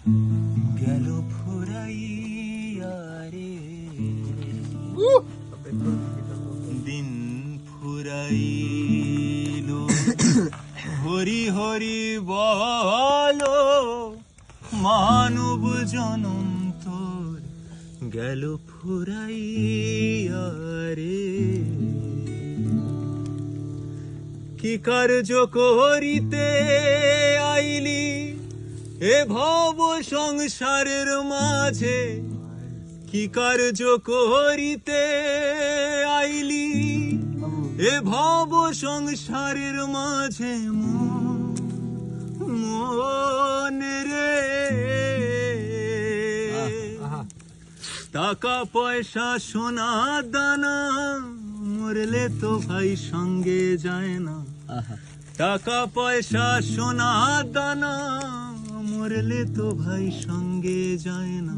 গেল ফুরাইয়া রে, দিন ফুরাইল, হরি হরি বলো, মানব জনম তোর গেল ফুরাইয়া রে। কি কার্য করিতে আইলি এ ভব সংসারের মাঝে, কি কার্য করিতে আইলি এ ভব সংসারের মাঝে, মন রে। টাকা পয়সা সোনা দানা মরলে তো ভাই সঙ্গে যায় না, টাকা পয়সা সোনা দানা মরলে তো ভাই সঙ্গে যায় না,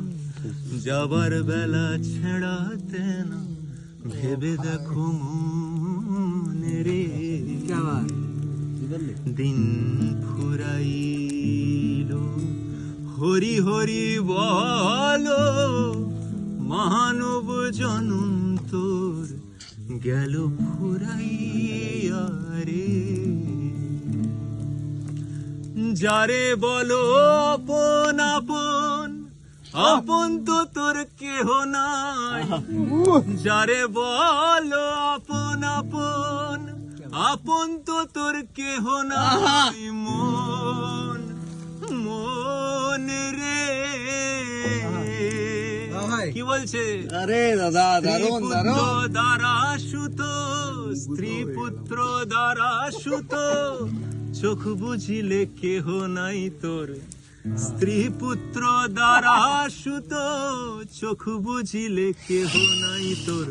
যাবার বেলা ছেড়াতে না ভেবে দেখো মন রে। দিন ফুরাইল, হরি হরি বলো, মানব জনম তোর গেল ফুরাইয়া রে। যারে বলো আপন আপন, আপন তো তোর কেহ নাই, যারে বলো আপন আপন, আপন তো তোর কেহ নাই, মন মন রে। কি বলছে? আরে দাদা দারুণ দারুণ। দ্বারা সুত, স্ত্রী পুত্র দ্বারা সুত, চোখ বুঝিলে কেহ নাই তোর, স্ত্রী পুত্র দ্বারা সুত, চোখ বুঝিলে কেহ নাই তোর,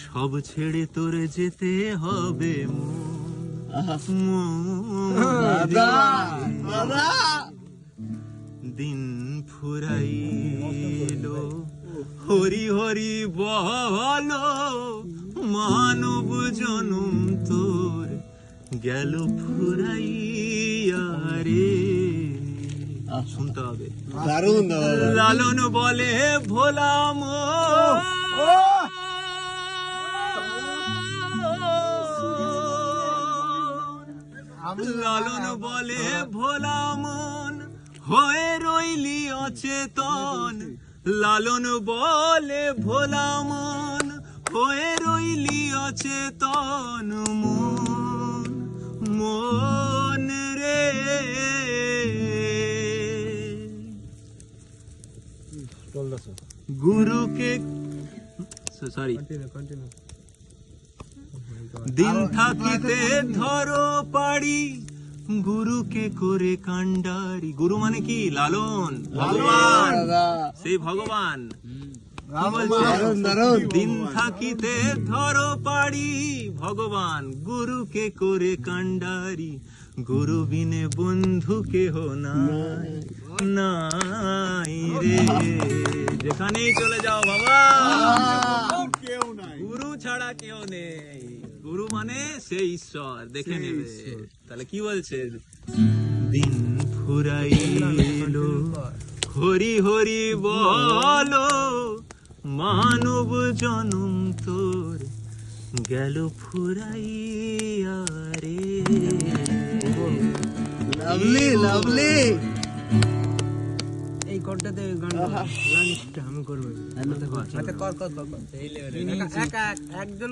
সব ছেড়ে তোর যেতে হবে দিন ফুরাইল, হরি হরি বলো, মানব জনম তোর গেল ফুরাইয়া রে। শুনতে হবে। দারুণ। লালন বলে ভোলাম, লালন বলে ভোলা মন হয়ে রইলি অচেতন, লালন বলে ভোলা মন হয়ে রইলি অচেতন, মন মন রে। গুরুকে সরি দিন থাকিতে ধরো পাড়ি, গুরুকে করে কান্ডারি। গুরু মানে কি? লালন, ভগবান, সেই ভগবান। দিন থাকিতে ধরো পাড়ি, ভগবান, গুরুকে করে কান্ডারি, গুরু বিনে বন্ধু কেহ নাই, নাই রে। যেখানেই চলে যাও বাবা, গুরু ছাড়া কেউ নেই। গুরু মানে সেই ঈশ্বর, দেখে নেবে। তাহলে কি বলছে? দিন ফুরাইল, হরি হরি বলো, মানব জনম তোর গেল ফুরাইয়া রে। Lovely lovely. এই কোনটাতে গানটা আমি করব। আচ্ছা কর কর কর। এই লেভেলে একজন